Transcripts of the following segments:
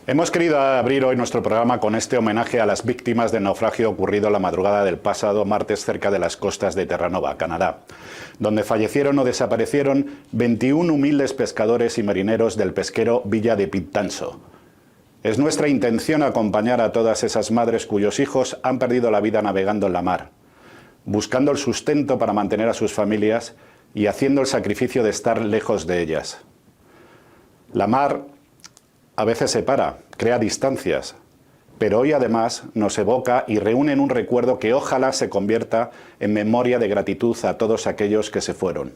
Hemos querido abrir hoy nuestro programa con este homenaje a las víctimas del naufragio ocurrido la madrugada del pasado martes cerca de las costas de Terranova, Canadá, donde fallecieron o desaparecieron 21 humildes pescadores y marineros del pesquero Villa de Pitanso. Es nuestra intención acompañar a todas esas madres cuyos hijos han perdido la vida navegando en la mar, buscando el sustento para mantener a sus familias y haciendo el sacrificio de estar lejos de ellas. La mar a veces separa, crea distancias, pero hoy además nos evoca y reúne en un recuerdo que ojalá se convierta en memoria de gratitud a todos aquellos que se fueron.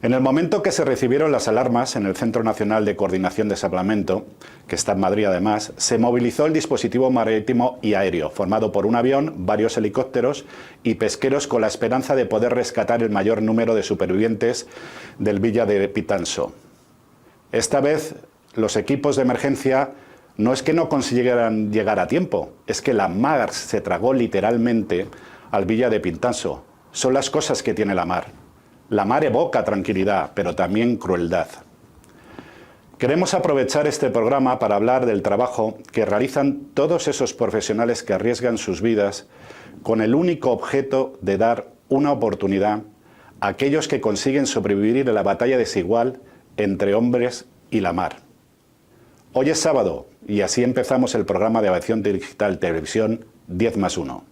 En el momento que se recibieron las alarmas en el Centro Nacional de Coordinación de Salvamento, que está en Madrid además, se movilizó el dispositivo marítimo y aéreo, formado por un avión, varios helicópteros y pesqueros con la esperanza de poder rescatar el mayor número de supervivientes del Villa de Pitanso. Esta vez los equipos de emergencia no es que no consiguieran llegar a tiempo, es que la mar se tragó literalmente al Villa de Pitanso. Son las cosas que tiene la mar. La mar evoca tranquilidad, pero también crueldad. Queremos aprovechar este programa para hablar del trabajo que realizan todos esos profesionales que arriesgan sus vidas con el único objeto de dar una oportunidad a aquellos que consiguen sobrevivir en la batalla desigual entre hombres y la mar. Hoy es sábado y así empezamos el programa de Aviación Digital Televisión 10+1.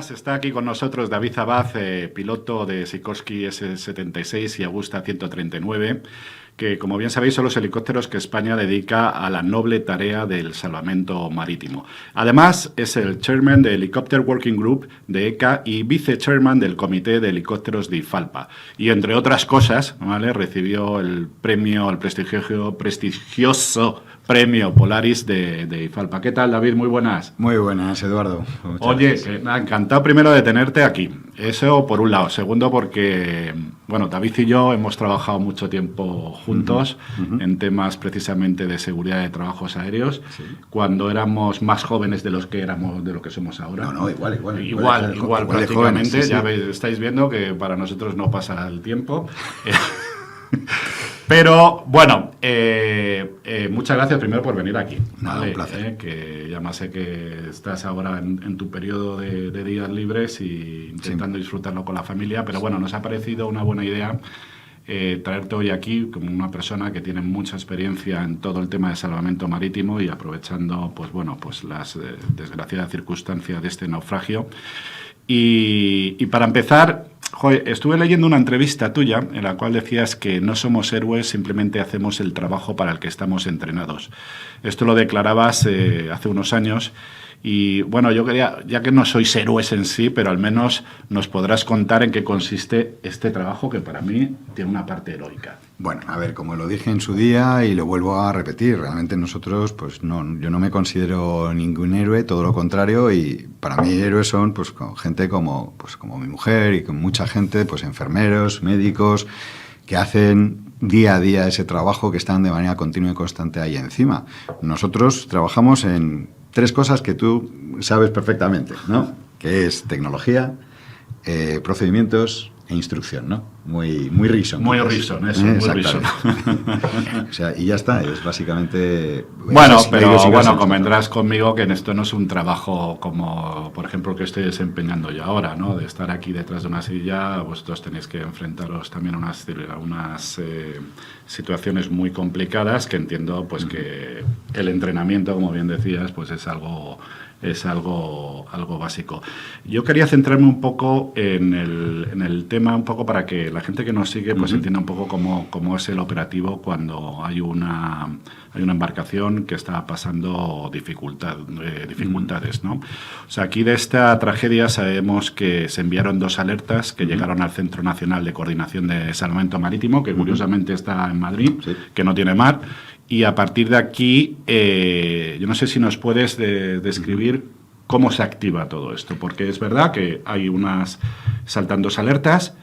Está aquí con nosotros David Abad, piloto de Sikorsky S-76 y Agusta 139, que como bien sabéis son los helicópteros que España dedica a la noble tarea del salvamento marítimo. Además es el chairman de Helicopter Working Group de ECA y vice-chairman del Comité de Helicópteros de IFALPA. Y entre otras cosas, ¿vale?, recibió el prestigioso Premio Polaris de IFALPA. ¿Qué tal, David? Muy buenas. Muy buenas, Eduardo. Oye, encantado primero de tenerte aquí. Eso por un lado. Segundo, porque, bueno, David y yo hemos trabajado mucho tiempo juntos en temas precisamente de seguridad de trabajos aéreos, cuando éramos más jóvenes de lo que somos ahora. No, igual prácticamente. Jóvenes, sí, ya veis, estáis viendo que para nosotros no pasa el tiempo. Pero, bueno, muchas gracias primero por venir aquí. Nada, un placer. Que ya más sé que estás ahora en tu periodo de días libres y intentando disfrutarlo con la familia, pero bueno, nos ha parecido una buena idea traerte hoy aquí como una persona que tiene mucha experiencia en todo el tema de salvamento marítimo y aprovechando, pues bueno, pues las desgraciadas circunstancias de este naufragio. Y para empezar, estuve leyendo una entrevista tuya en la cual decías que no somos héroes, simplemente hacemos el trabajo para el que estamos entrenados. Esto lo declarabas hace unos años Y bueno, yo quería, ya que no sois héroes en sí, pero al menos nos podrás contar en qué consiste este trabajo que para mí tiene una parte heroica. Bueno, a ver, como lo dije en su día y lo vuelvo a repetir, realmente nosotros, pues no, yo no me considero ningún héroe, todo lo contrario, y para mí héroes son pues gente como mi mujer y con mucha gente, pues enfermeros, médicos, que hacen día a día ese trabajo, que están de manera continua y constante ahí encima. Nosotros trabajamos en 3 cosas que tú sabes perfectamente, ¿no? Que es tecnología, procedimientos e instrucción, ¿no? Muy Rison. Muy Rison, eso, muy Rison. O sea, y ya está, es básicamente... Bueno, pero bueno, convendrás conmigo que en esto no es un trabajo como, por ejemplo, el que estoy desempeñando yo ahora, ¿no? De estar aquí detrás de una silla, vosotros tenéis que enfrentaros también a unas situaciones muy complicadas, que entiendo pues que el entrenamiento, como bien decías, pues es algo básico. Yo quería centrarme un poco en el tema, un poco para que la gente que nos sigue pues entienda un poco cómo es el operativo cuando hay una embarcación que está pasando dificultades, ¿no? O sea, aquí de esta tragedia sabemos que se enviaron 2 alertas que llegaron al Centro Nacional de Coordinación de Salvamento Marítimo, que curiosamente está en Madrid, que no tiene mar. Y a partir de aquí, yo no sé si nos puedes describir cómo se activa todo esto, porque es verdad que hay saltan 2 alertas,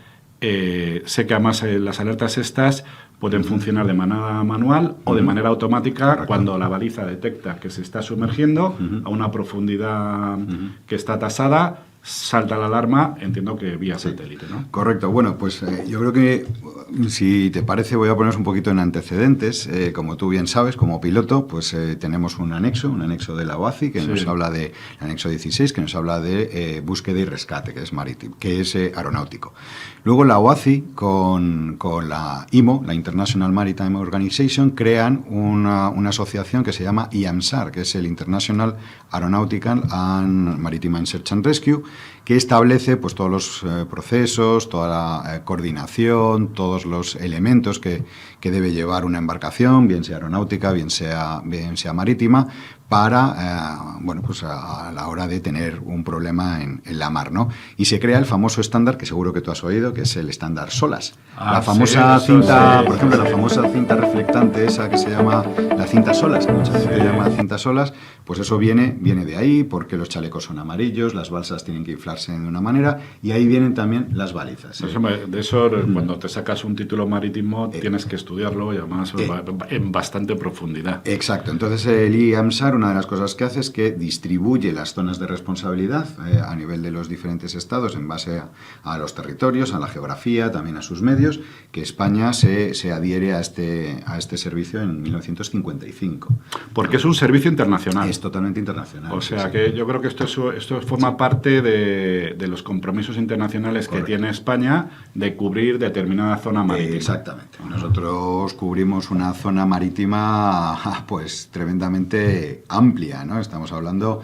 sé que además las alertas estas pueden funcionar de manera manual o de manera automática cuando la baliza detecta que se está sumergiendo a una profundidad que está tasada. Salta la alarma, entiendo que vía satélite, ¿no? Correcto. Bueno, pues yo creo que, si te parece, voy a poneros un poquito en antecedentes. Como tú bien sabes, como piloto, pues tenemos un anexo de la OACI, que nos habla de, el anexo 16, que nos habla de búsqueda y rescate, que es marítimo, que es aeronáutico. Luego la OACI, con la IMO, la International Maritime Organization, crean una asociación que se llama IAMSAR, que es el International Aeronautical and Maritime Search and Rescue, que establece pues todos los procesos, toda la coordinación, todos los elementos que debe llevar una embarcación, bien sea aeronáutica, bien sea marítima, para pues a la hora de tener un problema en la mar, ¿no? Y se crea el famoso estándar que seguro que tú has oído, que es el estándar SOLAS. La famosa cinta, por ejemplo, la famosa cinta reflectante esa que se llama la cinta SOLAS, que mucha gente llama cinta SOLAS, pues eso viene de ahí, porque los chalecos son amarillos, las balsas tienen que inflarse de una manera, y ahí vienen también las balizas. De eso, cuando te sacas un título marítimo, tienes que estudiarlo, y además en bastante profundidad. Exacto. Entonces el IAMSAR, una de las cosas que hace es que distribuye las zonas de responsabilidad a nivel de los diferentes estados en base a los territorios, a la geografía, también a sus medios, que España se adhiere a este servicio en 1955. Porque es un servicio internacional. Es totalmente internacional. O sea que yo creo que esto forma parte de los compromisos internacionales que tiene España de cubrir determinada zona marítima. Exactamente. Nosotros cubrimos una zona marítima pues tremendamente amplia, ¿no? Estamos hablando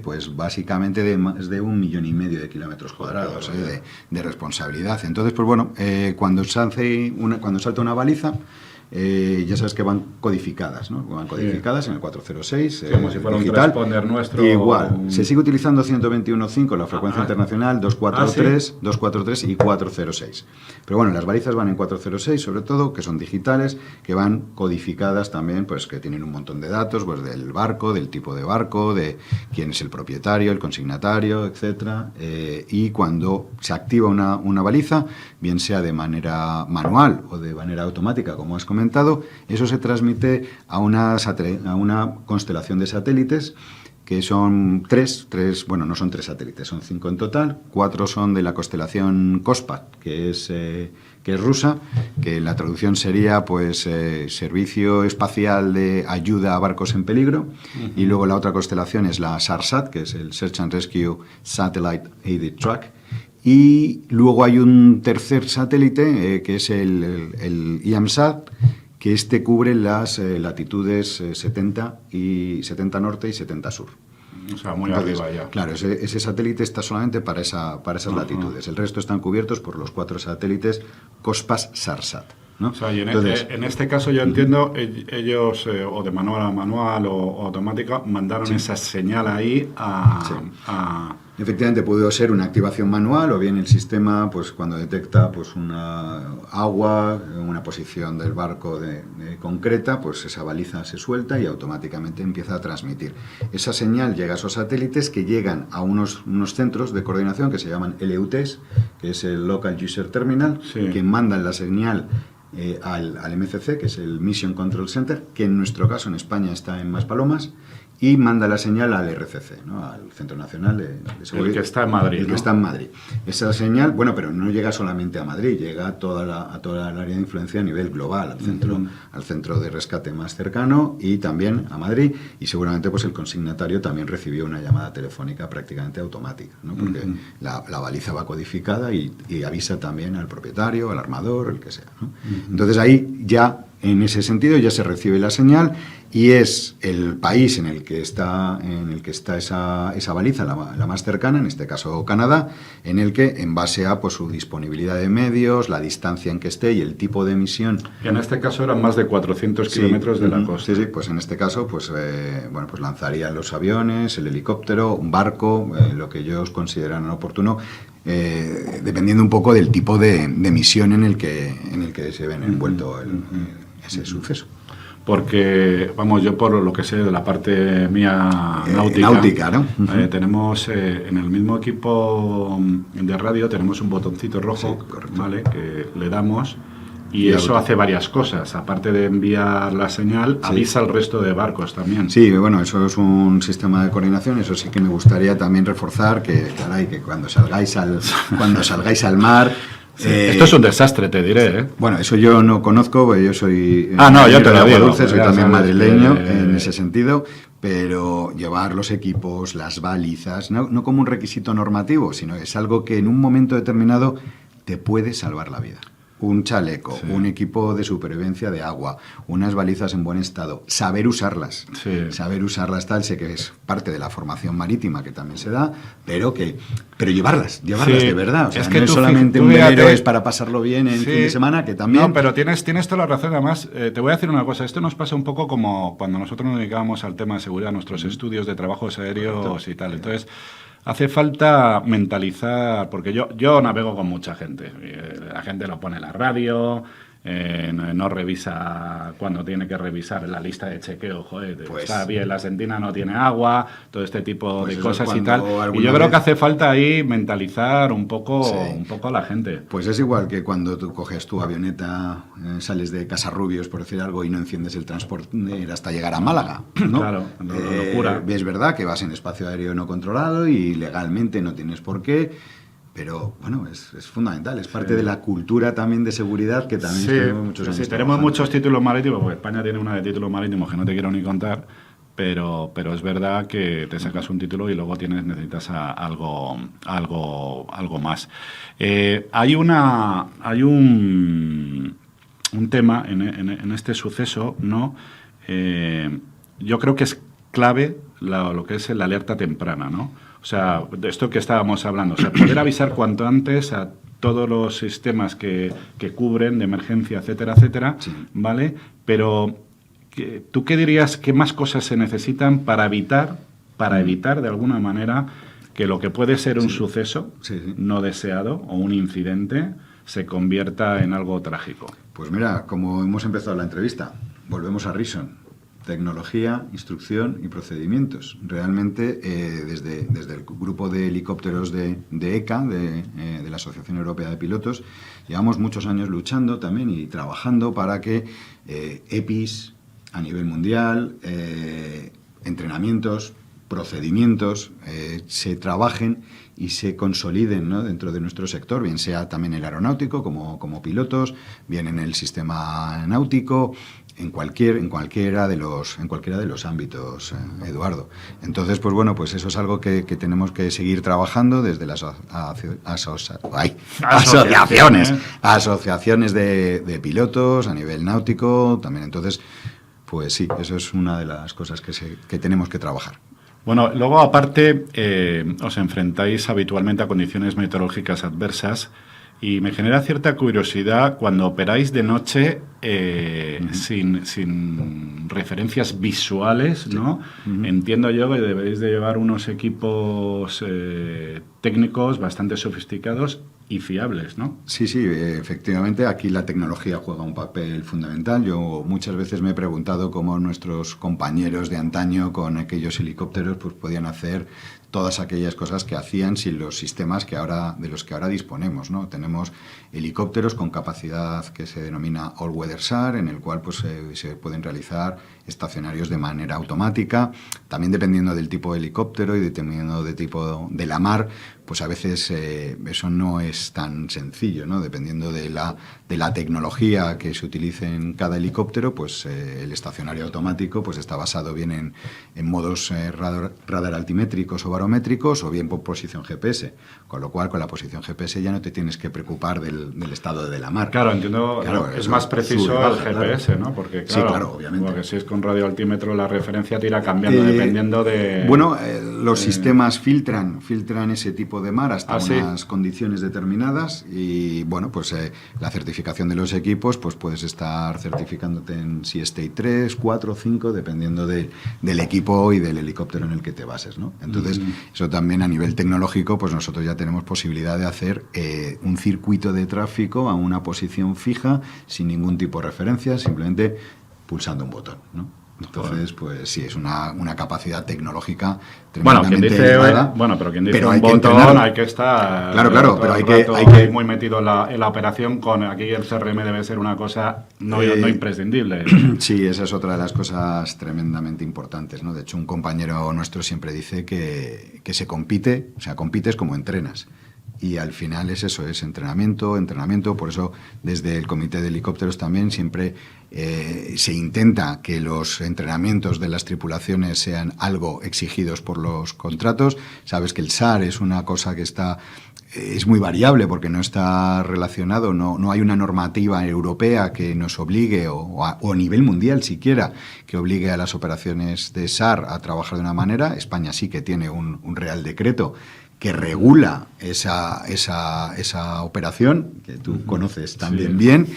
pues básicamente de más de 1,5 millones de kilómetros cuadrados de responsabilidad. Entonces, pues bueno, cuando salta una baliza, ya sabes que van codificadas, ¿no? Van codificadas en el 406, como si fuera digital, un transponder nuestro. Igual, se sigue utilizando 121.5, la frecuencia internacional, 243, 243 y 406. Pero bueno, las balizas van en 406, sobre todo, que son digitales, que van codificadas también, pues que tienen un montón de datos, pues del barco, del tipo de barco, de quién es el propietario, el consignatario, etcétera. Y cuando se activa una baliza, bien sea de manera manual o de manera automática, como has comentado, eso se transmite a una constelación de satélites, que son tres, bueno, no son 3 satélites, son 5 en total. 4 son de la constelación COSPAT, que es rusa, que la traducción sería pues Servicio Espacial de Ayuda a Barcos en Peligro. Y luego la otra constelación es la SARSAT, que es el Search and Rescue Satellite Aided Track. Y luego hay un tercer satélite, que es el IAMSAT, que cubre las latitudes 70 norte y 70 sur. O sea, muy arriba ya. Claro, ese satélite está solamente para esas latitudes. El resto están cubiertos por los 4 satélites COSPAS-SARSAT. ¿no? O sea, y Entonces, en este caso yo entiendo, ellos, o de manual a manual o automática, mandaron esa señal ahí a... Efectivamente, pudo ser una activación manual o bien el sistema, pues cuando detecta pues una agua, una posición del barco concreta, pues esa baliza se suelta y automáticamente empieza a transmitir. Esa señal llega a esos satélites que llegan a unos centros de coordinación que se llaman LUTs, que es el Local User Terminal, que mandan la señal al MCC, que es el Mission Control Center, que en nuestro caso en España está en Maspalomas, y manda la señal al RCC, ¿no? Al Centro Nacional de Seguridad. El que está en Madrid. El que está en Madrid. Esa señal, bueno, pero no llega solamente a Madrid, llega a toda el área de influencia a nivel global, al centro de rescate más cercano y también a Madrid, y seguramente pues el consignatario también recibió una llamada telefónica prácticamente automática, ¿no? Porque la baliza va codificada y avisa también al propietario, al armador, el que sea, ¿no? Entonces ahí ya, en ese sentido, ya se recibe la señal y es el país en el que está esa baliza, la más cercana, en este caso Canadá, en el que, en base a pues, su disponibilidad de medios, la distancia en que esté y el tipo de misión. Y en este caso eran más de 400 kilómetros de la costa. Sí, pues en este caso pues lanzarían los aviones, el helicóptero, un barco, lo que ellos consideran oportuno, dependiendo un poco del tipo de misión en el que se ven envuelto ese suceso. Porque, vamos, yo por lo que sé de la parte mía náutica, ¿no? Tenemos en el mismo equipo de radio tenemos un botoncito rojo, ¿vale? Que le damos y eso hace varias cosas. Aparte de enviar la señal, avisa al resto de barcos también. Sí, bueno, eso es un sistema de coordinación. Eso sí que me gustaría también reforzar que cuando salgáis al mar. Esto es un desastre, te diré, ¿eh? Bueno, eso yo no conozco, yo soy... yo te lo digo. Dulce, soy también madrileño en ese sentido, pero llevar los equipos, las balizas, no como un requisito normativo, sino es algo que en un momento determinado te puede salvar la vida. Un chaleco, un equipo de supervivencia de agua, unas balizas en buen estado, saber usarlas, sé que es parte de la formación marítima que también se da, pero llevarlas de verdad, o sea, es que no es solamente un velero, es para pasarlo bien en fin de semana, que también... No, pero tienes toda la razón, además, te voy a decir una cosa, esto nos pasa un poco como cuando nosotros nos dedicábamos al tema de seguridad, nuestros estudios de trabajos aéreos y tal, entonces... Hace falta mentalizar, porque yo navego con mucha gente. La gente lo pone en la radio, no revisa cuando tiene que revisar la lista de chequeo. Joder, está bien, la sentina no tiene agua, todo este tipo de cosas y tal. Y yo creo que hace falta ahí mentalizar un poco a la gente. Pues es igual que cuando tú coges tu avioneta, sales de Casarrubios, por decir algo, y no enciendes el transporte hasta llegar a Málaga, ¿no? Claro, locura. Es verdad que vas en espacio aéreo no controlado y legalmente no tienes por qué. Pero, bueno, es fundamental, es parte de la cultura también de seguridad que también tenemos muchos años. Sí, tenemos muchos títulos marítimos, porque España tiene una de títulos marítimos que no te quiero ni contar, pero es verdad que te sacas un título y luego necesitas algo más. Hay un tema en este suceso, ¿no? Yo creo que es clave lo que es la alerta temprana, ¿no? O sea, de esto que estábamos hablando, o sea, poder avisar cuanto antes a todos los sistemas que cubren de emergencia, etcétera, etcétera, ¿vale? Pero, ¿tú qué dirías, qué más cosas se necesitan para evitar de alguna manera que lo que puede ser un suceso no deseado o un incidente se convierta en algo trágico? Pues mira, como hemos empezado la entrevista, volvemos a Reason. Tecnología, instrucción y procedimientos. Realmente, desde el grupo de helicópteros de ECA, de la Asociación Europea de Pilotos, llevamos muchos años luchando también y trabajando para que EPIs a nivel mundial, entrenamientos, procedimientos, se trabajen y se consoliden, ¿no?, dentro de nuestro sector, bien sea también el aeronáutico como pilotos, bien en el sistema náutico, en cualquiera de los ámbitos, Eduardo. Entonces, pues bueno, pues eso es algo que tenemos que seguir trabajando desde las asociaciones de pilotos a nivel náutico también. Entonces, pues sí, eso es una de las cosas que tenemos que trabajar. Bueno, luego aparte os enfrentáis habitualmente a condiciones meteorológicas adversas Y me genera cierta curiosidad cuando operáis de noche sin referencias visuales, ¿no? Entiendo yo que debéis de llevar unos equipos técnicos bastante sofisticados y fiables, ¿no? Sí, efectivamente, aquí la tecnología juega un papel fundamental. Yo muchas veces me he preguntado cómo nuestros compañeros de antaño con aquellos helicópteros pues podían hacer todas aquellas cosas que hacían sin los sistemas de los que ahora disponemos, ¿no? Tenemos helicópteros con capacidad que se denomina all-weather SAR, en el cual pues se pueden realizar estacionarios de manera automática. También dependiendo del tipo de helicóptero y dependiendo del tipo de la mar, pues a veces eso no es tan sencillo, ¿no? Dependiendo de la tecnología que se utilice en cada helicóptero, pues el estacionario automático pues está basado bien en modos radar altimétricos o barométricos o bien por posición GPS, con lo cual con la posición GPS ya no te tienes que preocupar del estado de la mar. Claro, entiendo, claro, es más preciso el GPS, claro, ¿no? Porque, claro, sí, claro, obviamente. Porque si es con radioaltímetro la referencia te irá cambiando dependiendo de... Bueno, los sistemas filtran ese tipo de mar hasta unas condiciones determinadas y, bueno, pues la certificación de los equipos, pues puedes estar certificándote en Sea State 3, 4, 5, dependiendo del equipo y del helicóptero en el que te bases, ¿no? Entonces, eso también a nivel tecnológico, pues nosotros ya tenemos posibilidad de hacer un circuito de tráfico a una posición fija sin ningún tipo de referencia, simplemente pulsando un botón, ¿no? Entonces, pues sí, es una capacidad tecnológica tremendamente elevada. Pero quien dice un botón hay que estar... Claro, pero hay que muy metido en la operación. Aquí el CRM debe ser una cosa no imprescindible. Sí, esa es otra de las cosas tremendamente importantes, ¿no? De hecho, un compañero nuestro siempre dice que se compite, o sea, compites como entrenas. Y al final es eso, es entrenamiento. Por eso, desde el Comité de Helicópteros también siempre se intenta que los entrenamientos de las tripulaciones sean algo exigidos por los contratos. Sabes que el SAR es una cosa que es muy variable porque no está relacionado, no hay una normativa europea que nos obligue, o a nivel mundial siquiera, que obligue a las operaciones de SAR a trabajar de una manera. España sí que tiene un Real Decreto que regula esa operación, que tú conoces también bien.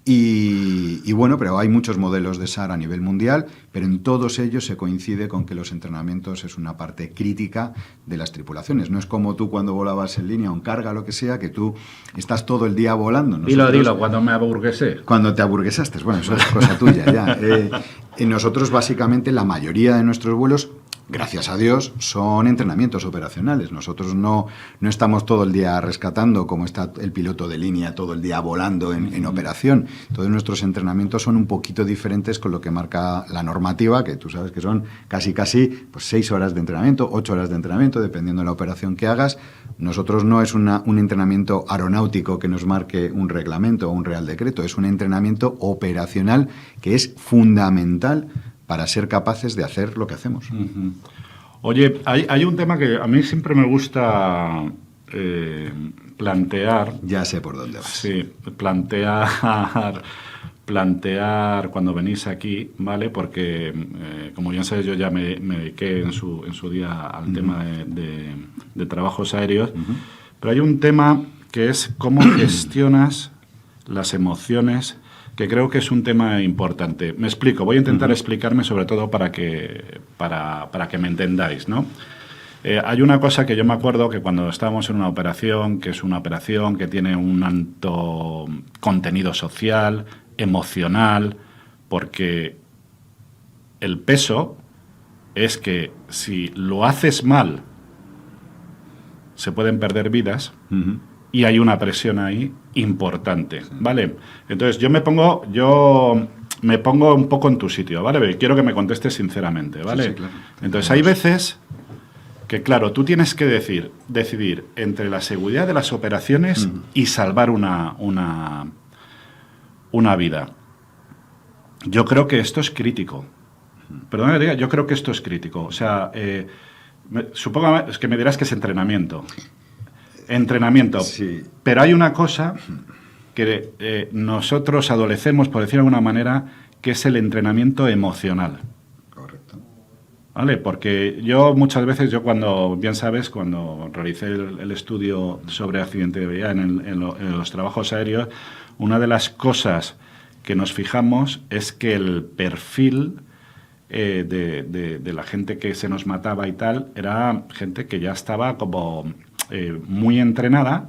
Y bueno, pero hay muchos modelos de SAR a nivel mundial, pero en todos ellos se coincide con que los entrenamientos es una parte crítica de las tripulaciones. No es como tú cuando volabas en línea o en carga, lo que sea, que tú estás todo el día volando. Dilo, cuando me aburguesé. Cuando te aburguesaste, bueno, eso es cosa tuya ya. Y nosotros, básicamente, la mayoría de nuestros vuelos, gracias a Dios, son entrenamientos operacionales. Nosotros no estamos todo el día rescatando como está el piloto de línea todo el día volando en operación. Todos nuestros entrenamientos son un poquito diferentes con lo que marca la normativa, que tú sabes que son casi pues 6 horas de entrenamiento, 8 horas de entrenamiento, dependiendo de la operación que hagas. Nosotros no es un entrenamiento aeronáutico que nos marque un reglamento o un Real Decreto, es un entrenamiento operacional que es fundamental para ser capaces de hacer lo que hacemos. Oye, hay un tema que a mí siempre me gusta plantear. Ya sé por dónde vas. Sí, plantear cuando venís aquí, ¿vale? Porque, como ya sabes, yo ya me dediqué en su día al tema de trabajos aéreos, pero hay un tema que es cómo gestionas las emociones, que creo que es un tema importante. Me explico, voy a intentar explicarme sobre todo para que me entendáis, ¿no? Hay una cosa que yo me acuerdo que cuando estábamos en una operación, que es una operación que tiene un alto contenido social, emocional, porque el peso es que si lo haces mal se pueden perder vidas. Y hay una presión ahí importante, ¿vale? Entonces yo me pongo un poco en tu sitio, ¿vale? Quiero que me contestes sinceramente, ¿vale? Sí, claro. Entonces hay veces que, claro, tú tienes que decidir entre la seguridad de las operaciones y salvar una vida. Yo creo que esto es crítico. Perdona que diga, yo creo que esto es crítico. O sea, supongo que me dirás que es entrenamiento. Sí. Pero hay una cosa que nosotros adolecemos, por decirlo de alguna manera, que es el entrenamiento emocional. Correcto. ¿vale? Porque yo muchas veces, cuando, bien sabes, cuando realicé el estudio sobre accidentalidad en los trabajos aéreos, una de las cosas que nos fijamos es que el perfil de la gente que se nos mataba y tal era gente que ya estaba como muy entrenada,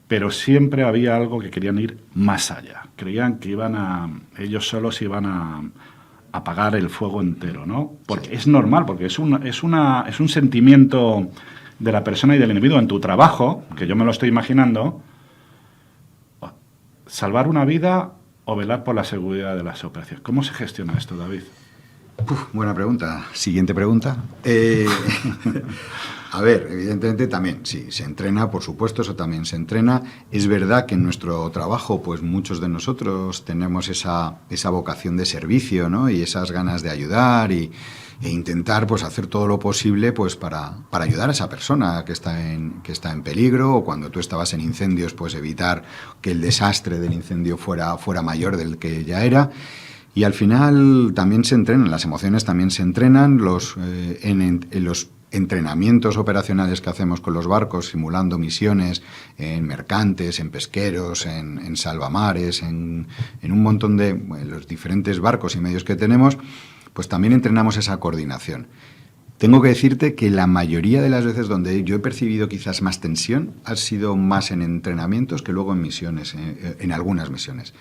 pero siempre había algo que querían ir más allá. Creían que ellos solos iban a apagar el fuego entero, ¿no? Porque es normal, porque es un sentimiento de la persona y del individuo en tu trabajo, que yo me lo estoy imaginando, salvar una vida o velar por la seguridad de las operaciones. ¿Cómo se gestiona esto, David? Buena pregunta. Siguiente pregunta. A ver, evidentemente también, sí, se entrena, por supuesto, eso también se entrena. Es verdad que en nuestro trabajo, pues muchos de nosotros tenemos esa vocación de servicio, ¿no? Y esas ganas de ayudar e intentar, pues, hacer todo lo posible, pues, para ayudar a esa persona que está en peligro, o cuando tú estabas en incendios, pues evitar que el desastre del incendio fuera mayor del que ya era. Y al final también se entrenan, las emociones también se entrenan, en los entrenamientos operacionales que hacemos con los barcos, simulando misiones en mercantes, en pesqueros, en salvamares, en un montón de los diferentes barcos y medios que tenemos, pues también entrenamos esa coordinación. Tengo que decirte que la mayoría de las veces donde yo he percibido quizás más tensión ha sido más en entrenamientos que luego en misiones, en algunas misiones.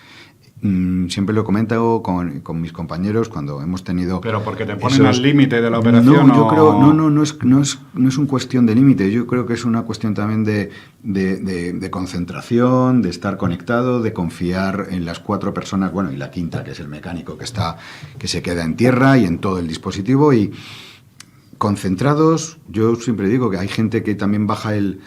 Siempre lo he comentado con mis compañeros cuando hemos tenido... ¿Pero porque te ponen al límite de la operación? No, yo creo... No es una cuestión de límite. Yo creo que es una cuestión también de concentración, de estar conectado, de confiar en las 4 personas, bueno, y la quinta, que es el mecánico que se queda en tierra y en todo el dispositivo, y concentrados. Yo siempre digo que hay gente que también baja el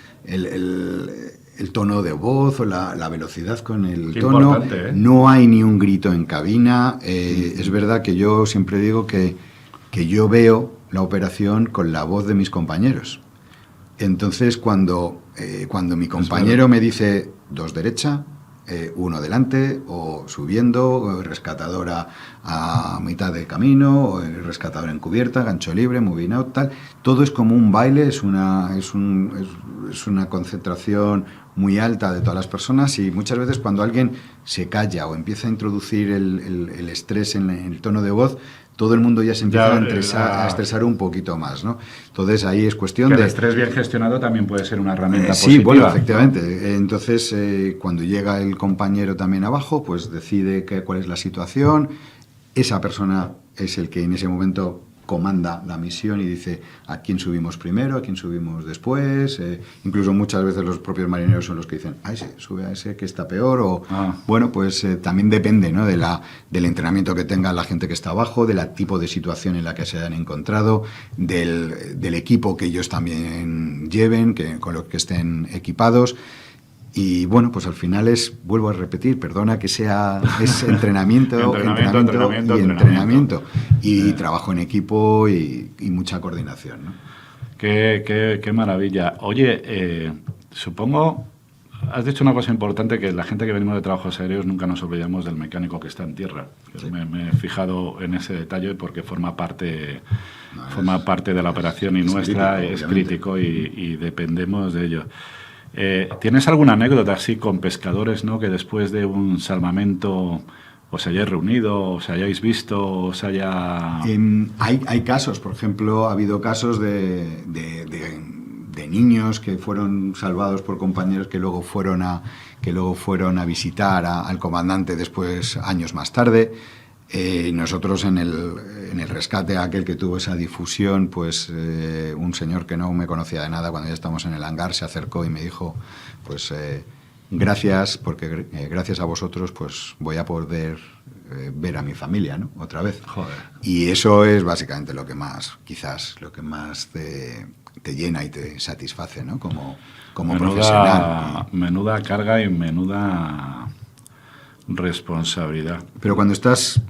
tono de voz o la velocidad con el tono. No hay ni un grito en cabina. Es verdad que yo siempre digo que yo veo la operación con la voz de mis compañeros. Entonces, cuando mi compañero me dice 2 derecha, 1 delante, o subiendo, o rescatador a mitad de camino, o el rescatador en cubierta, gancho libre, moving out, tal, todo es como un baile, es una concentración muy alta de todas las personas, y muchas veces cuando alguien se calla o empieza a introducir el estrés en el tono de voz, todo el mundo ya se empieza a estresar un poquito más, ¿no? Entonces ahí es cuestión que de... el estrés bien gestionado también puede ser una herramienta sí, positiva. bueno, efectivamente. Entonces, cuando llega el compañero también abajo, pues decide cuál es la situación. Esa persona es el que en ese momento comanda la misión y dice a quién subimos primero, a quién subimos después. Incluso muchas veces los propios marineros son los que dicen a ese, sube a ese que está peor. O bueno, pues también depende, ¿no? del entrenamiento que tenga la gente que está abajo, del tipo de situación en la que se hayan encontrado, del equipo que ellos también lleven, con lo que estén equipados. Y bueno, pues al final vuelvo a repetir, perdona que es entrenamiento. Y trabajo en equipo y mucha coordinación, ¿no? Qué maravilla. Oye, supongo, has dicho una cosa importante, que la gente que venimos de trabajos aéreos nunca nos olvidamos del mecánico que está en tierra. Sí. Me he fijado en ese detalle porque forma parte de la operación y nuestra, es crítico y dependemos de ello. ¿Tienes alguna anécdota así con pescadores, ¿no? Que después de un salvamento os hayáis reunido, os hayáis visto, os haya... Hay casos, por ejemplo, ha habido casos de niños que fueron salvados por compañeros que luego fueron a visitar al comandante después, años más tarde. Nosotros en el rescate aquel que tuvo esa difusión, pues un señor que no me conocía de nada, cuando ya estábamos en el hangar, se acercó y me dijo, pues gracias, porque gracias a vosotros pues voy a poder ver a mi familia, ¿no? Otra vez. Joder. Y eso es básicamente lo que más te llena y te satisface, ¿no? Como profesional. Menuda carga y menuda responsabilidad. Pero cuando estás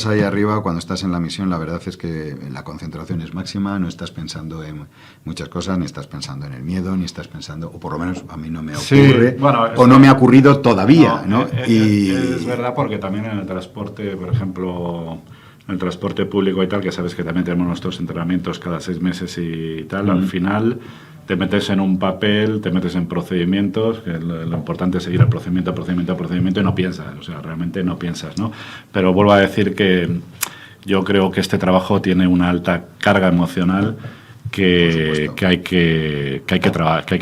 ahí arriba, cuando estás en la misión, la verdad es que la concentración es máxima, no estás pensando en muchas cosas, ni estás pensando en el miedo, ni estás pensando, o por lo menos a mí no me ocurre, o no me ha ocurrido todavía, ¿no? Es verdad, porque también en el transporte, por ejemplo, el transporte público y tal, que sabes que también tenemos nuestros entrenamientos cada 6 meses y tal, al final te metes en un papel, te metes en procedimientos, que lo importante es seguir el procedimiento y no piensas, o sea, realmente no piensas, ¿no? Pero vuelvo a decir que yo creo que este trabajo tiene una alta carga emocional que hay que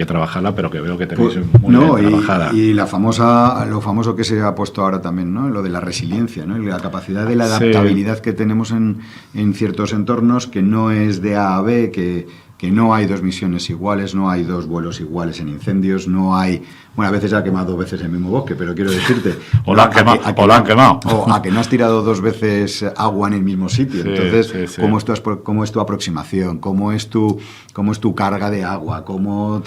trabajarla, pero que veo que tenéis muy bien trabajada. Y lo famoso que se ha puesto ahora también, ¿no? Lo de la resiliencia, ¿no? Y la capacidad de la adaptabilidad que tenemos en ciertos entornos, que no es de A a B, que no hay 2 misiones iguales, no hay 2 vuelos iguales en incendios, no hay... Bueno, a veces ha quemado 2 veces el mismo bosque, pero quiero decirte... o lo han quemado. O a que no has tirado 2 veces agua en el mismo sitio. Entonces, ¿cómo es tu aproximación? ¿Cómo es tu carga de agua? ¿Cómo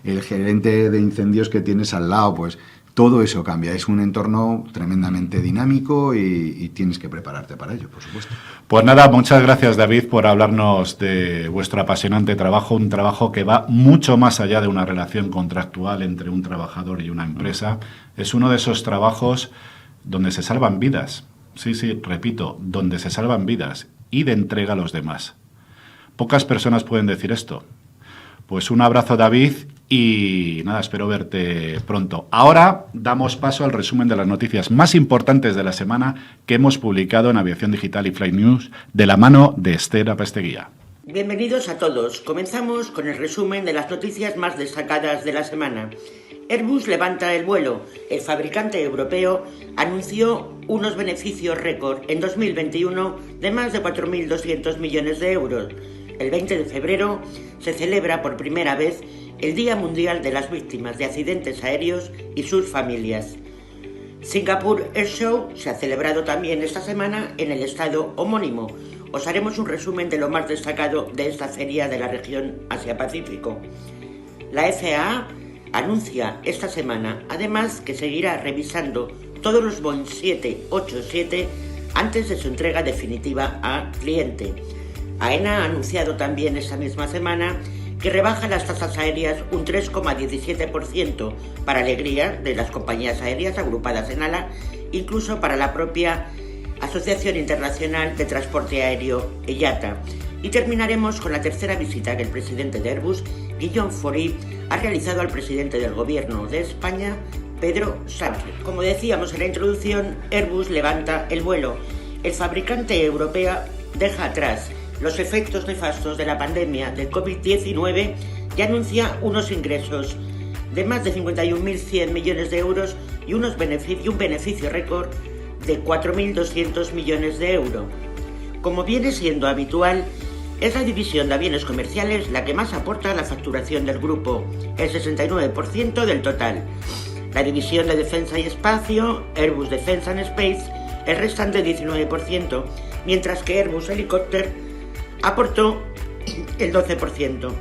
el gerente de incendios que tienes al lado? Pues todo eso cambia. Es un entorno tremendamente dinámico y tienes que prepararte para ello, por supuesto. Pues nada, muchas gracias, David, por hablarnos de vuestro apasionante trabajo, un trabajo que va mucho más allá de una relación contractual entre un trabajador y una empresa. Es uno de esos trabajos donde se salvan vidas. Sí, repito, donde se salvan vidas y de entrega a los demás. Pocas personas pueden decir esto. Pues un abrazo, David, y nada, espero verte pronto. Ahora damos paso al resumen de las noticias más importantes de la semana que hemos publicado en Aviación Digital y Flight News de la mano de Esther Apesteguía. Bienvenidos a todos. Comenzamos con el resumen de las noticias más destacadas de la semana. Airbus levanta el vuelo. El fabricante europeo anunció unos beneficios récord en 2021 de más de 4.200 millones de euros. El 20 de febrero se celebra por primera vez el Día Mundial de las Víctimas de Accidentes Aéreos y sus familias. Singapore Airshow se ha celebrado también esta semana en el estado homónimo. Os haremos un resumen de lo más destacado de esta feria de la región Asia-Pacífico. La FAA anuncia esta semana, además, que seguirá revisando todos los Boeing 787 antes de su entrega definitiva a cliente. AENA ha anunciado también esta misma semana que rebaja las tasas aéreas un 3,17% para alegría de las compañías aéreas agrupadas en ALA, incluso para la propia Asociación Internacional de Transporte Aéreo, IATA. Y terminaremos con la tercera visita que el presidente de Airbus, Guillaume Faury, ha realizado al presidente del Gobierno de España, Pedro Sánchez. Como decíamos en la introducción, Airbus levanta el vuelo. El fabricante europeo deja atrás los efectos nefastos de la pandemia del COVID-19 y anuncia unos ingresos de más de 51.100 millones de euros y un beneficio récord de 4.200 millones de euros. Como viene siendo habitual, es la división de aviones comerciales la que más aporta a la facturación del grupo, el 69% del total. La división de defensa y espacio, Airbus Defence and Space, el restante 19%, mientras que Airbus Helicopter aportó el 12%.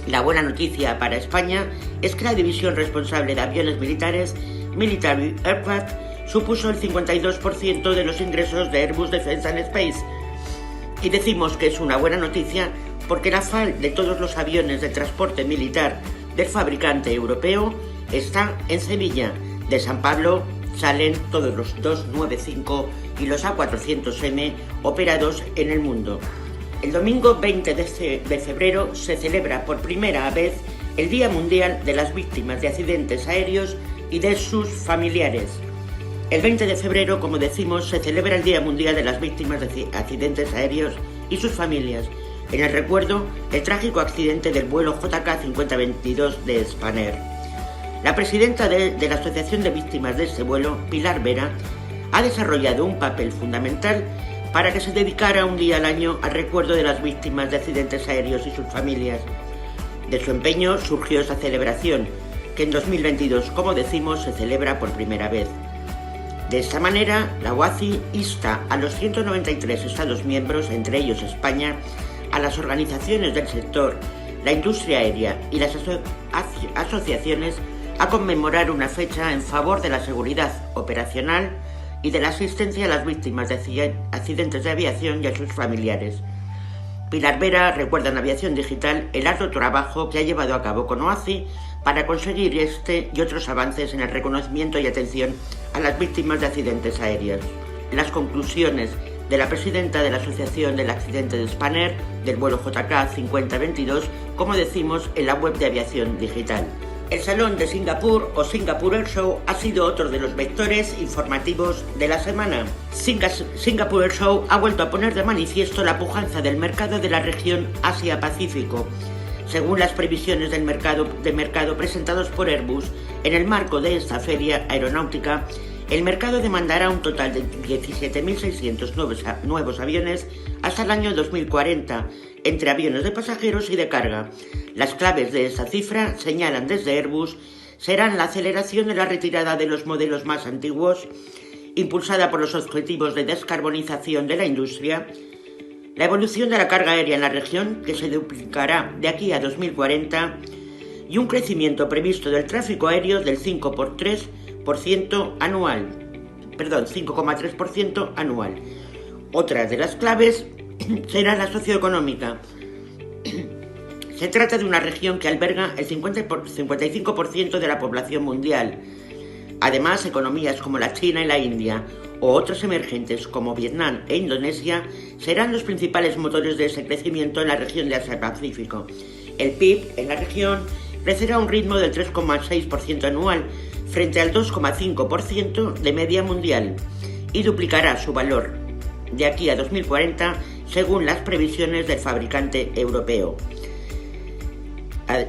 La buena noticia para España es que la división responsable de aviones militares, Military Aircraft, supuso el 52% de los ingresos de Airbus Defence and Space. Y decimos que es una buena noticia porque la FAL de todos los aviones de transporte militar del fabricante europeo está en Sevilla. De San Pablo salen todos los 295 y los A400M operados en el mundo. El domingo 20 de febrero se celebra por primera vez el Día Mundial de las Víctimas de Accidentes Aéreos y de sus familiares. El 20 de febrero, como decimos, se celebra el Día Mundial de las Víctimas de Accidentes Aéreos y sus familias, en el recuerdo del trágico accidente del vuelo JK 5022 de Spanair. La presidenta de la Asociación de Víctimas de este vuelo, Pilar Vera, ha desarrollado un papel fundamental para que se dedicara un día al año al recuerdo de las víctimas de accidentes aéreos y sus familias. De su empeño surgió esa celebración, que en 2022, como decimos, se celebra por primera vez. De esta manera, la OACI insta a los 193 Estados miembros, entre ellos España, a las organizaciones del sector, la industria aérea y las asociaciones a conmemorar una fecha en favor de la seguridad operacional y de la asistencia a las víctimas de accidentes de aviación y a sus familiares. Pilar Vera recuerda en Aviación Digital el arduo trabajo que ha llevado a cabo con OACI para conseguir este y otros avances en el reconocimiento y atención a las víctimas de accidentes aéreos. Las conclusiones de la presidenta de la Asociación del Accidente de Spanair del vuelo JK 5022, como decimos en la web de Aviación Digital. El Salón de Singapur o Singapore Air Show ha sido otro de los vectores informativos de la semana. Singapore Air Show ha vuelto a poner de manifiesto la pujanza del mercado de la región Asia-Pacífico. Según las previsiones del mercado presentados por Airbus, en el marco de esta feria aeronáutica, el mercado demandará un total de 17.600 nuevos aviones hasta el año 2040, entre aviones de pasajeros y de carga. Las claves de esta cifra, señalan desde Airbus, serán la aceleración de la retirada de los modelos más antiguos, impulsada por los objetivos de descarbonización de la industria, la evolución de la carga aérea en la región, que se duplicará de aquí a 2040, y un crecimiento previsto del tráfico aéreo del 5,3% anual. Otra de las claves será la socioeconómica. Se trata de una región que alberga el 55% de la población mundial. Además, economías como la China y la India, o otras emergentes como Vietnam e Indonesia, serán los principales motores de ese crecimiento en la región de Asia-Pacífico. El PIB en la región crecerá a un ritmo del 3,6% anual, frente al 2,5% de media mundial, y duplicará su valor de aquí a 2040, según las previsiones del fabricante europeo.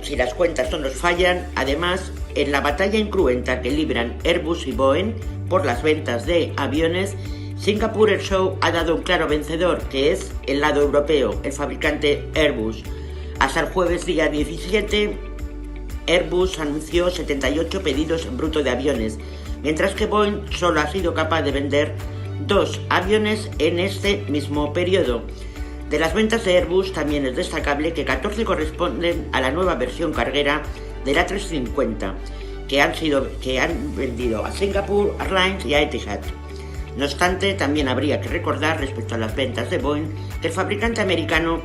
Si las cuentas no nos fallan, además, en la batalla incruenta que libran Airbus y Boeing por las ventas de aviones, Singapore Air Show ha dado un claro vencedor, que es el lado europeo, el fabricante Airbus. Hasta el jueves día 17, Airbus anunció 78 pedidos en bruto de aviones, mientras que Boeing solo ha sido capaz de vender 2 aviones en este mismo periodo. De las ventas de Airbus también es destacable que 14 corresponden a la nueva versión carguera de la A350, que han vendido a Singapore Airlines y a Etihad. No obstante, también habría que recordar respecto a las ventas de Boeing que el fabricante americano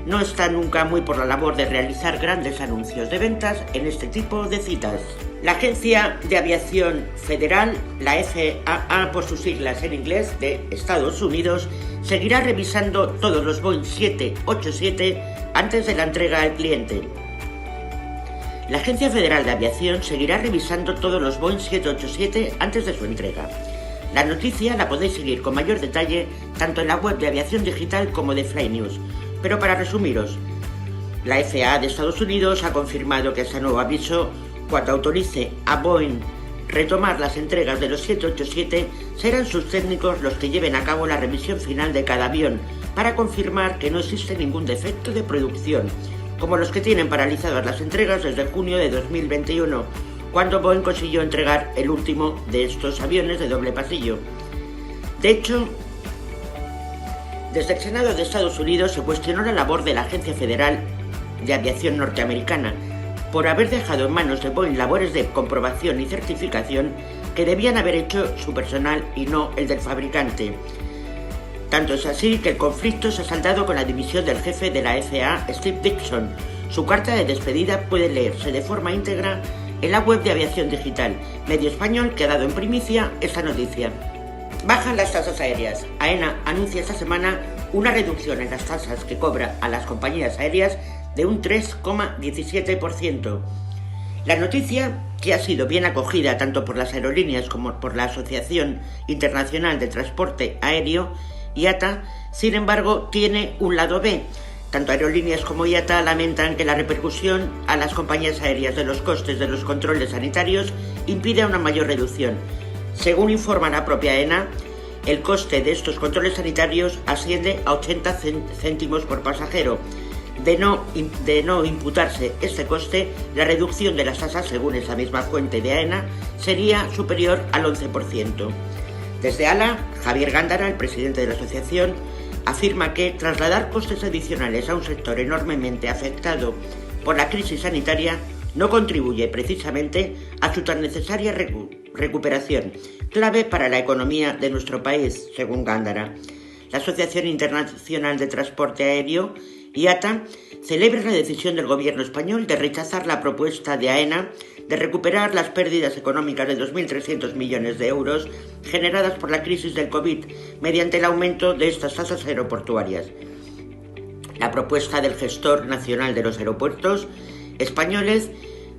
no está nunca muy por la labor de realizar grandes anuncios de ventas en este tipo de citas. La Agencia de Aviación Federal, la FAA por sus siglas en inglés, de Estados Unidos, seguirá revisando todos los Boeing 787 antes de la entrega al cliente. La Agencia Federal de Aviación seguirá revisando todos los Boeing 787 antes de su entrega. La noticia la podéis seguir con mayor detalle tanto en la web de Aviación Digital como de Fly News. Pero para resumiros, la FAA de Estados Unidos ha confirmado que este nuevo aviso, cuando autorice a Boeing retomar las entregas de los 787, serán sus técnicos los que lleven a cabo la revisión final de cada avión para confirmar que no existe ningún defecto de producción, como los que tienen paralizadas las entregas desde junio de 2021, cuando Boeing consiguió entregar el último de estos aviones de doble pasillo. De hecho, desde el Senado de Estados Unidos se cuestionó la labor de la Agencia Federal de Aviación norteamericana por haber dejado en manos de Boeing labores de comprobación y certificación que debían haber hecho su personal y no el del fabricante. Tanto es así que el conflicto se ha saldado con la dimisión del jefe de la FAA, Steve Dickson. Su carta de despedida puede leerse de forma íntegra en la web de Aviación Digital, medio español que ha dado en primicia esta noticia. Bajan las tasas aéreas. AENA anuncia esta semana una reducción en las tasas que cobra a las compañías aéreas de un 3,17%. La noticia, que ha sido bien acogida tanto por las aerolíneas como por la Asociación Internacional de Transporte Aéreo, IATA, sin embargo, tiene un lado B. Tanto aerolíneas como IATA lamentan que la repercusión a las compañías aéreas de los costes de los controles sanitarios impide una mayor reducción. Según informa la propia AENA, el coste de estos controles sanitarios asciende a 80 céntimos por pasajero. De no imputarse este coste, la reducción de las tasas, según esa misma fuente de AENA, sería superior al 11%. Desde ALA, Javier Gándara, el presidente de la asociación, afirma que trasladar costes adicionales a un sector enormemente afectado por la crisis sanitaria no contribuye precisamente a su tan necesaria recuperación, clave para la economía de nuestro país, según Gándara. La Asociación Internacional de Transporte Aéreo, IATA, celebra la decisión del gobierno español de rechazar la propuesta de AENA de recuperar las pérdidas económicas de 2.300 millones de euros generadas por la crisis del COVID mediante el aumento de estas tasas aeroportuarias. La propuesta del gestor nacional de los aeropuertos españoles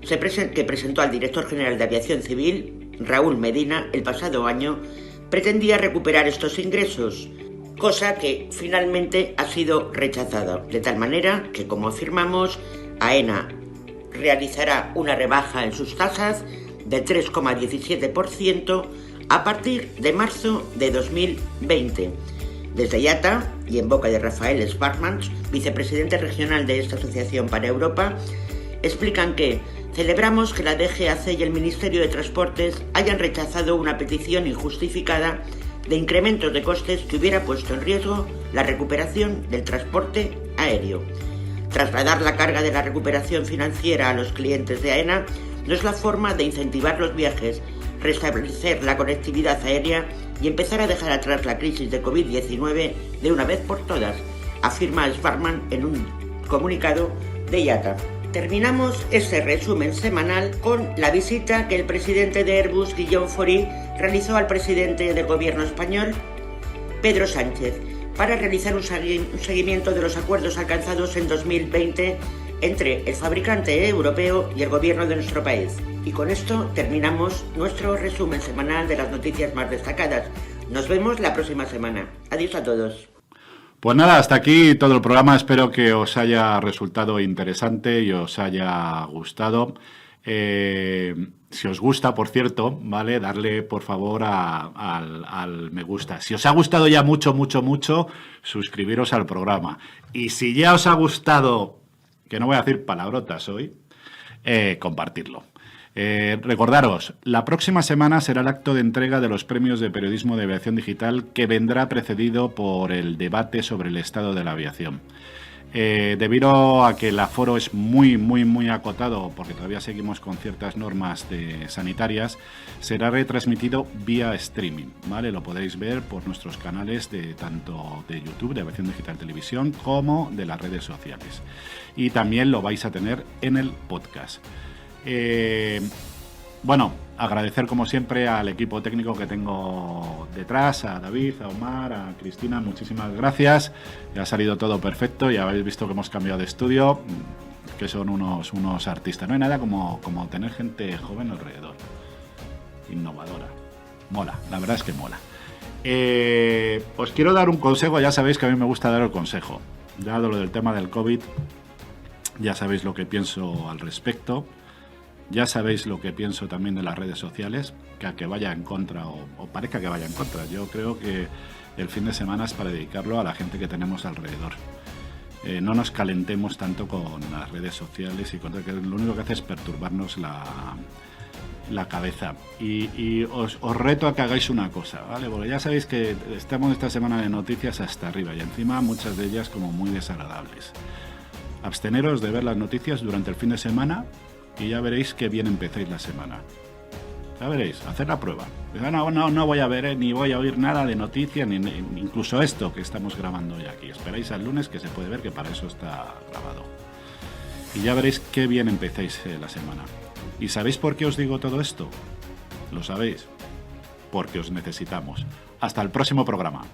que presentó al director general de Aviación Civil, Raúl Medina, el pasado año, pretendía recuperar estos ingresos, cosa que finalmente ha sido rechazada, de tal manera que, como afirmamos, AENA realizará una rebaja en sus tasas del 3,17% a partir de marzo de 2020. Desde IATA, y en boca de Rafael Sparkmans, vicepresidente regional de esta asociación para Europa, explican que celebramos que la DGAC y el Ministerio de Transportes hayan rechazado una petición injustificada de incrementos de costes que hubiera puesto en riesgo la recuperación del transporte aéreo. Trasladar la carga de la recuperación financiera a los clientes de AENA no es la forma de incentivar los viajes, restablecer la conectividad aérea y empezar a dejar atrás la crisis de COVID-19 de una vez por todas, afirma Sparkman en un comunicado de IATA. Terminamos este resumen semanal con la visita que el presidente de Airbus, Guillaume Faury, realizó al presidente del gobierno español, Pedro Sánchez, para realizar un seguimiento de los acuerdos alcanzados en 2020 entre el fabricante europeo y el gobierno de nuestro país. Y con esto terminamos nuestro resumen semanal de las noticias más destacadas. Nos vemos la próxima semana. Adiós a todos. Pues nada, hasta aquí todo el programa. Espero que os haya resultado interesante y os haya gustado. Si os gusta, por cierto, ¿vale? Darle, por favor, al me gusta. Si os ha gustado ya mucho, suscribiros al programa. Y si ya os ha gustado, que no voy a decir palabrotas hoy, compartirlo. Recordaros, la próxima semana será el acto de entrega de los premios de periodismo de aviación digital, que vendrá precedido por el debate sobre el estado de la aviación. Debido a que el aforo es muy acotado, porque todavía seguimos con ciertas normas sanitarias, será retransmitido vía streaming, ¿vale? Lo podéis ver por nuestros canales tanto de YouTube, de Aviación Digital Televisión, como de las redes sociales. Y también lo vais a tener en el podcast. Bueno, agradecer como siempre al equipo técnico que tengo detrás, a David, a Omar, a Cristina, muchísimas gracias. Ya ha salido todo perfecto, ya habéis visto que hemos cambiado de estudio, que son unos artistas. No hay nada como tener gente joven alrededor, innovadora. Mola, la verdad es que mola. Os quiero dar un consejo, ya sabéis que a mí me gusta dar el consejo. Dado lo del tema del COVID, ya sabéis lo que pienso al respecto. Ya sabéis lo que pienso también de las redes sociales, que vaya en contra o parezca que vaya en contra. Yo creo que el fin de semana es para dedicarlo a la gente que tenemos alrededor. No nos calentemos tanto con las redes sociales, y que lo único que hace es perturbarnos la cabeza. Y os reto a que hagáis una cosa, ¿vale? Porque ya sabéis que estamos esta semana de noticias hasta arriba, y encima muchas de ellas como muy desagradables. Absteneros de ver las noticias durante el fin de semana, y ya veréis qué bien empezáis la semana. Ya veréis, hacer la prueba. No voy a ver ni voy a oír nada de noticias, ni incluso esto que estamos grabando hoy aquí. Esperáis al lunes, que se puede ver que para eso está grabado. Y ya veréis qué bien empezáis la semana. ¿Y sabéis por qué os digo todo esto? ¿Lo sabéis? Porque os necesitamos. Hasta el próximo programa.